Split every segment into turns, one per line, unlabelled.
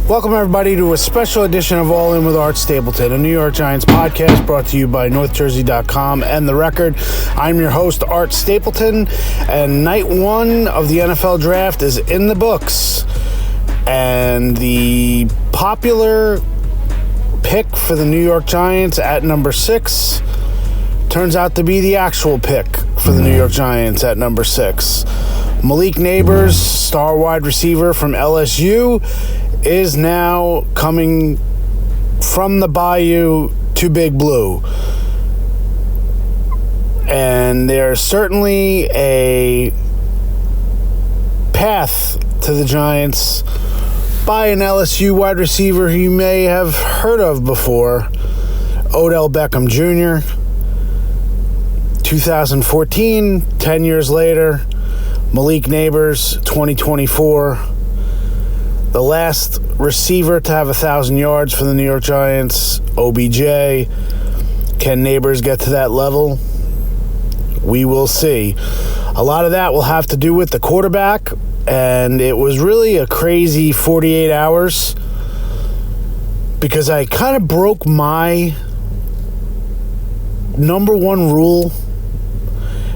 Welcome, everybody, to a special edition of All In with Art Stapleton, a New York Giants podcast brought to you by NorthJersey.com and The Record. I'm your host, Art Stapleton, and night one of the NFL Draft is in the books. And the popular pick for the New York Giants at number 6 turns out to be the actual pick for the New York Giants at number 6. Malik Nabers, star wide receiver from LSU, is now coming from the Bayou to Big Blue. And there's certainly a path to the Giants by an LSU wide receiver who you may have heard of before, Odell Beckham Jr. 2014, 10 years later, Malik Nabers, 2024. The last receiver to have 1,000 yards for the New York Giants, OBJ. Can Nabers get to that level? We will see. A lot of that will have to do with the quarterback, and it was really a crazy 48 hours because I kind of broke my number one rule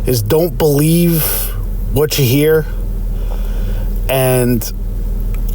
is don't believe what you hear. And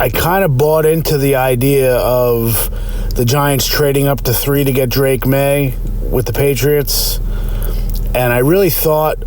I kind of bought into the idea of the Giants trading up to 3 to get Drake May with the Patriots. And I really thought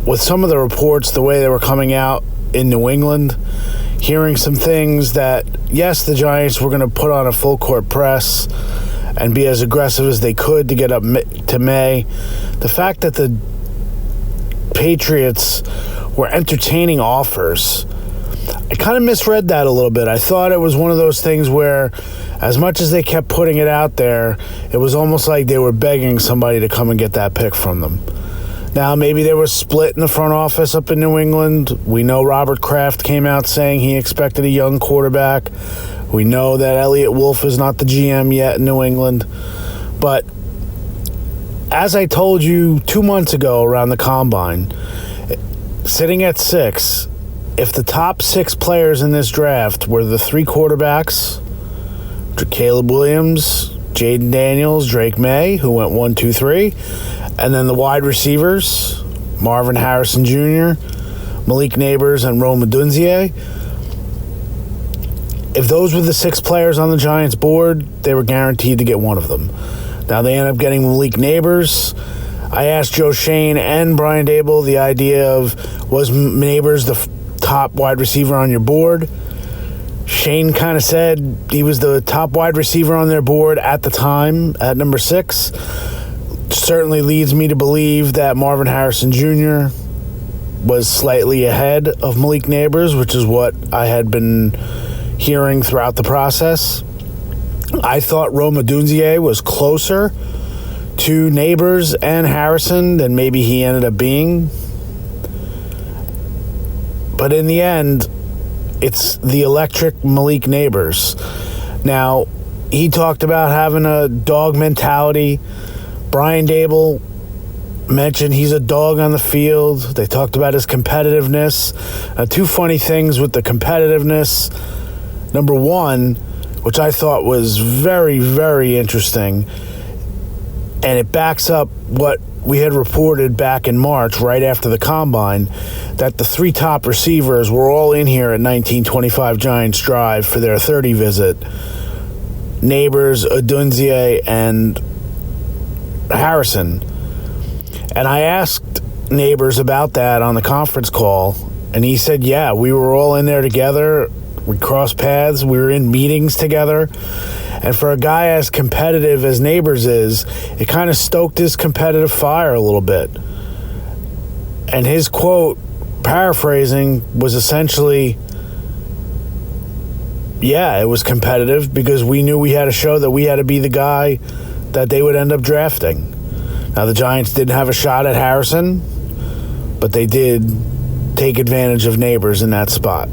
with some of the reports, the way they were coming out in New England, hearing some things that, yes, the Giants were going to put on a full court press and be as aggressive as they could to get up to May. The fact that the Patriots were entertaining offers, I kind of misread that a little bit. I thought it was one of those things where as much as they kept putting it out there, it was almost like they were begging somebody to come and get that pick from them. Now, maybe they were split in the front office up in New England. We know Robert Kraft came out saying he expected a young quarterback. We know that Elliott Wolf is not the GM yet in New England. But as I told you 2 months ago around the Combine, sitting at 6, if the top 6 players in this draft were the 3 quarterbacks, Caleb Williams, Jaden Daniels, Drake May, who went 1, 2, 3, and then the wide receivers, Marvin Harrison Jr., Malik Nabers, and Rome Odunze. If those were the 6 players on the Giants board, they were guaranteed to get one of them. Now they end up getting Malik Nabers. I asked Joe Shane and Brian Dable the idea of, was Nabers the top wide receiver on your board? Shane kind of said he was the top wide receiver on their board at the time at number 6. Certainly leads me to believe that Marvin Harrison Jr. was slightly ahead of Malik Nabers, which is what I had been hearing throughout the process. I thought Rome Odunze was closer to Nabers and Harrison than maybe he ended up being. But in the end, it's the electric Malik Nabers. Now, he talked about having a dog mentality. Brian Dable mentioned he's a dog on the field. They talked about his competitiveness. 2 funny things with the competitiveness. Number one, which I thought was very, very interesting, and it backs up what we had reported back in March, right after the Combine, that the 3 top receivers were all in here at 1925 Giants Drive for their 30 visit. Nabers, Odunze, and Harrison. And I asked Nabers about that on the conference call, and he said, yeah, we were all in there together. We crossed paths. We were in meetings together. And for a guy as competitive as Nabers is, it kind of stoked his competitive fire a little bit. And his quote, paraphrasing, was essentially, yeah, it was competitive because we knew we had to show that we had to be the guy that they would end up drafting. Now, the Giants didn't have a shot at Harrison, but they did take advantage of Nabers in that spot.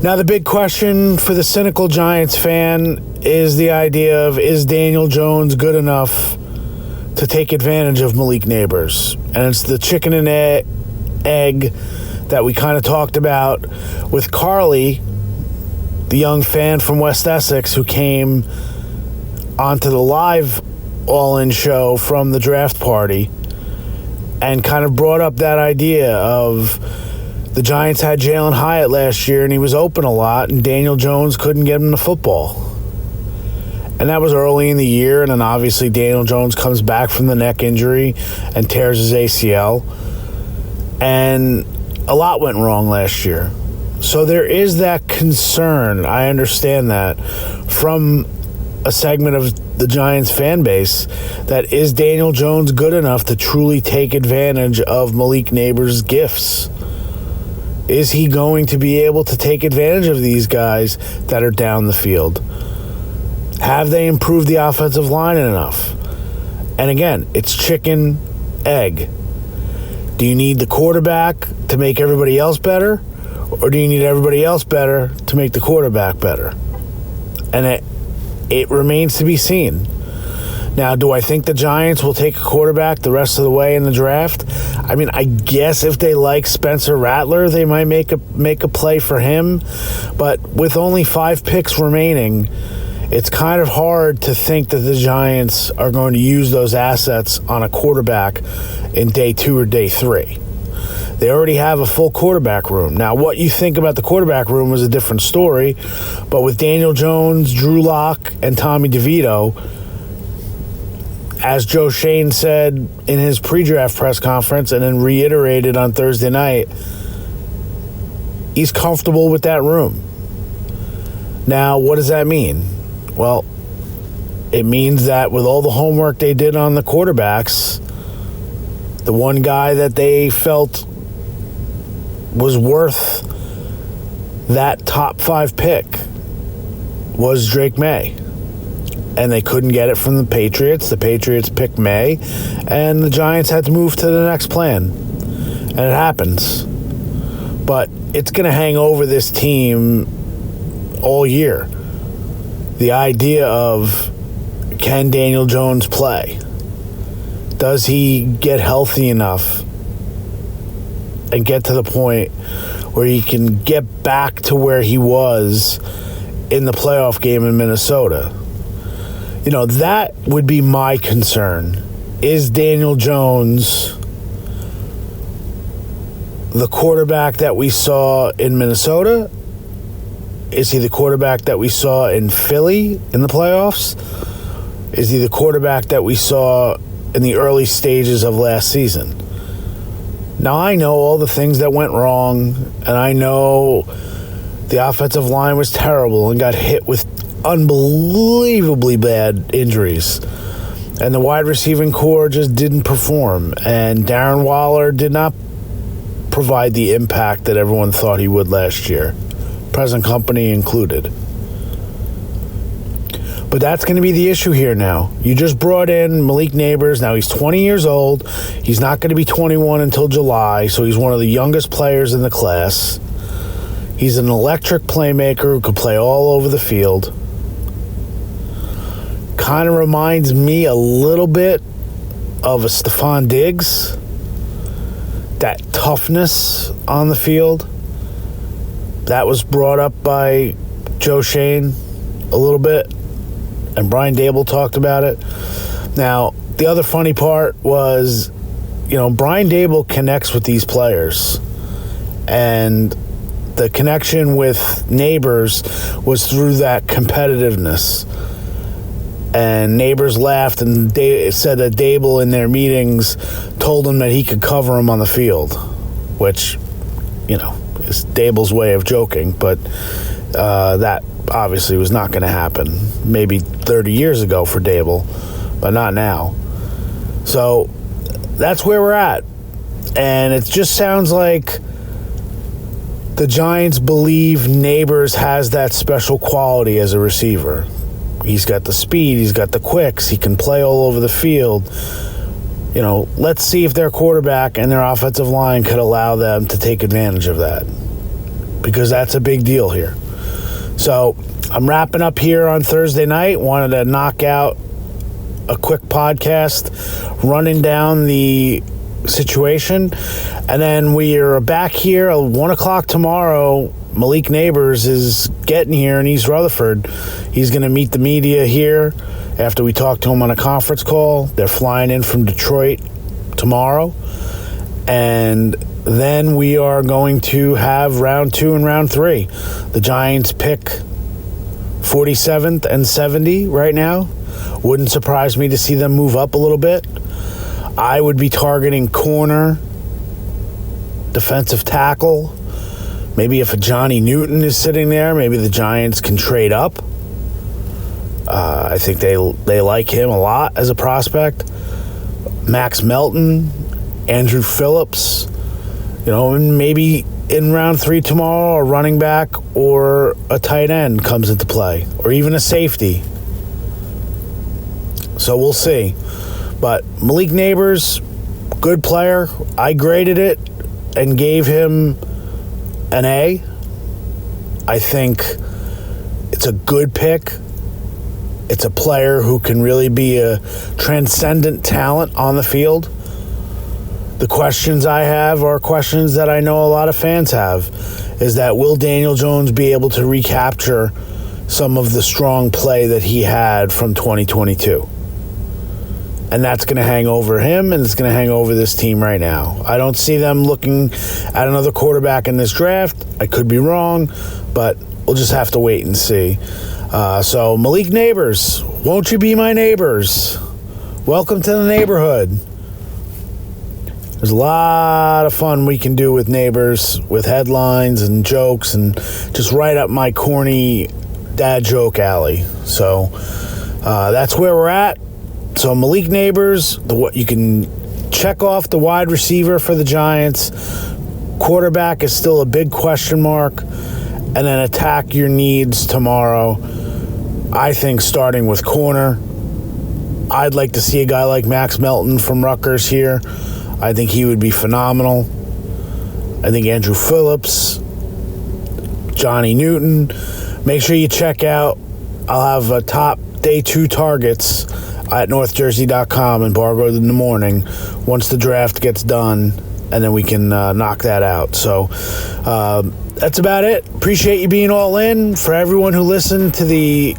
Now, the big question for the cynical Giants fan is the idea of, is Daniel Jones good enough to take advantage of Malik Nabers? And it's the chicken and egg that we kind of talked about with Carly the young fan from West Essex who came onto the live All-In show from the draft party and kind of brought up that idea of the Giants had Jalen Hyatt last year and he was open a lot and Daniel Jones couldn't get him the football. And that was early in the year, and then obviously Daniel Jones comes back from the neck injury and tears his ACL. And a lot went wrong last year. So there is that concern, I understand that, from a segment of the Giants fan base, that is Daniel Jones good enough to truly take advantage of Malik Nabers' gifts? Is he going to be able to take advantage of these guys that are down the field? Have they improved the offensive line enough? And again, it's chicken, egg. Do you need the quarterback to make everybody else better? Or do you need everybody else better to make the quarterback better? And it remains to be seen. Now, do I think the Giants will take a quarterback the rest of the way in the draft? I mean, I guess if they like Spencer Rattler, they might make a play for him. But with only 5 picks remaining, it's kind of hard to think that the Giants are going to use those assets on a quarterback in day 2 or day 3. They already have a full quarterback room. Now, what you think about the quarterback room is a different story, but with Daniel Jones, Drew Lock, and Tommy DeVito, as Joe Shane said in his pre-draft press conference and then reiterated on Thursday night, he's comfortable with that room. Now, what does that mean? Well, it means that with all the homework they did on the quarterbacks, the one guy that they felt was worth that top 5 pick was Drake May. And they couldn't get it from the Patriots. The Patriots picked May, and the Giants had to move to the next plan. And it happens. But it's going to hang over this team all year. The idea of, can Daniel Jones play? Does he get healthy enough and get to the point where he can get back to where he was in the playoff game in Minnesota? You know, that would be my concern. Is Daniel Jones the quarterback that we saw in Minnesota? Is he the quarterback that we saw in Philly in the playoffs? Is he the quarterback that we saw in the early stages of last season? Now, I know all the things that went wrong, and I know the offensive line was terrible and got hit with unbelievably bad injuries. And the wide receiving core just didn't perform. And Darren Waller did not provide the impact that everyone thought he would last year, present company included. But that's going to be the issue here now. You just brought in Malik Nabers. Now he's 20 years old. He's not going to be 21 until July, so he's one of the youngest players in the class. He's an electric playmaker who could play all over the field. Kind of reminds me a little bit of a Stephon Diggs. That toughness on the field. That was brought up by Joe Shane a little bit. And Brian Dable talked about it. Now, the other funny part was, you know, Brian Dable connects with these players. And the connection with Nabers was through that competitiveness. And Nabers laughed and said that Dable in their meetings told him that he could cover him on the field, which, you know, is Dable's way of joking, but that obviously was not going to happen. Maybe 30 years ago for Dable, but not now. So that's where we're at. And it just sounds like the Giants believe Nabers has that special quality as a receiver. He's got the speed, he's got the quicks, he can play all over the field. You know, let's see if their quarterback and their offensive line could allow them to take advantage of that, because that's a big deal here. So I'm wrapping up here on Thursday night. Wanted to knock out a quick podcast running down the situation. And then we are back here at 1 o'clock tomorrow Malik Nabers is getting here in East Rutherford. He's going to meet the media here after we talk to him on a conference call. They're flying in from Detroit tomorrow. And then we are going to have round 2 and round 3. The Giants pick 47th and 70 right now. Wouldn't surprise me to see them move up a little bit. I would be targeting corner, defensive tackle. Maybe if a Johnny Newton is sitting there, maybe the Giants can trade up. I think they like him a lot as a prospect. Max Melton, Andrew Phillips, and maybe in round 3 tomorrow, a running back or a tight end comes into play, or even a safety. So we'll see. But Malik Nabers, good player. I graded it and gave him an A. I think it's a good pick. It's a player who can really be a transcendent talent on the field. The questions I have are questions that I know a lot of fans have, is that will Daniel Jones be able to recapture some of the strong play that he had from 2022? And that's going to hang over him, and it's going to hang over this team right now. I don't see them looking at another quarterback in this draft. I could be wrong, but we'll just have to wait and see. So Malik Nabers, won't you be my neighbors? Welcome to the neighborhood. There's a lot of fun we can do with Neighbors, with headlines and jokes, and just right up my corny dad joke alley. So that's where we're at. So Malik Nabers, you can check off the wide receiver for the Giants. Quarterback is still a big question mark. And then attack your needs tomorrow. I think starting with corner. I'd like to see a guy like Max Melton from Rutgers here. I think he would be phenomenal. I think Andrew Phillips, Johnny Newton. Make sure you check out, I'll have top day 2 targets at northjersey.com, embargoed in the morning, once the draft gets done, and then we can knock that out. So that's about it. Appreciate you being all in. For everyone who listened to the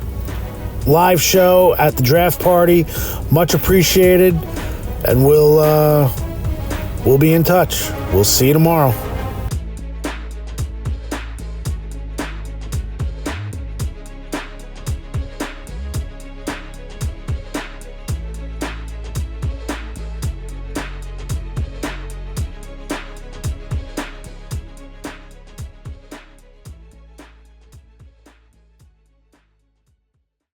live show at the draft party, much appreciated. And we'll be in touch. We'll see you tomorrow.